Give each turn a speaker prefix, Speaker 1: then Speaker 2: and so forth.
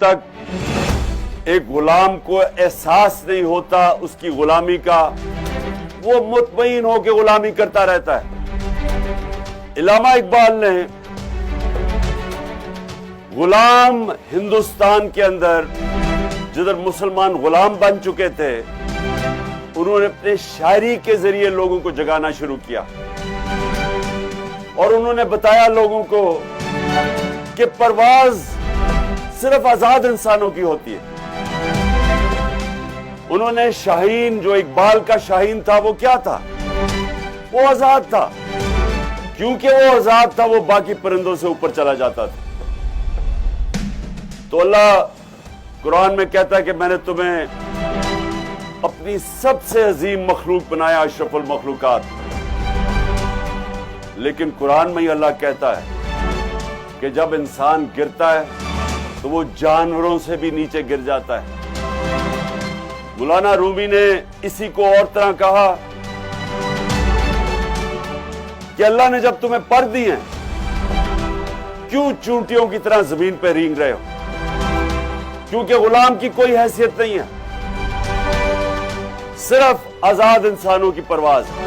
Speaker 1: تک ایک غلام کو احساس نہیں ہوتا اس کی غلامی کا، وہ مطمئن ہو کے غلامی کرتا رہتا ہے۔ علامہ اقبال نے غلام ہندوستان کے اندر جدھر مسلمان غلام بن چکے تھے، انہوں نے اپنے شاعری کے ذریعے لوگوں کو جگانا شروع کیا اور انہوں نے بتایا لوگوں کو کہ پرواز صرف آزاد انسانوں کی ہوتی ہے۔ انہوں نے شاہین، جو اقبال کا شاہین تھا، وہ کیا تھا؟ وہ آزاد تھا۔ کیونکہ وہ آزاد تھا، وہ باقی پرندوں سے اوپر چلا جاتا تھا۔ تو اللہ قرآن میں کہتا ہے کہ میں نے تمہیں اپنی سب سے عظیم مخلوق بنایا، اشرف المخلوقات۔ لیکن قرآن میں ہی اللہ کہتا ہے کہ جب انسان گرتا ہے تو وہ جانوروں سے بھی نیچے گر جاتا ہے۔ مولانا رومی نے اسی کو اور طرح کہا کہ اللہ نے جب تمہیں پر دی ہیں، کیوں چونٹیوں کی طرح زمین پہ رینگ رہے ہو؟ کیونکہ غلام کی کوئی حیثیت نہیں ہے، صرف آزاد انسانوں کی پرواز ہے۔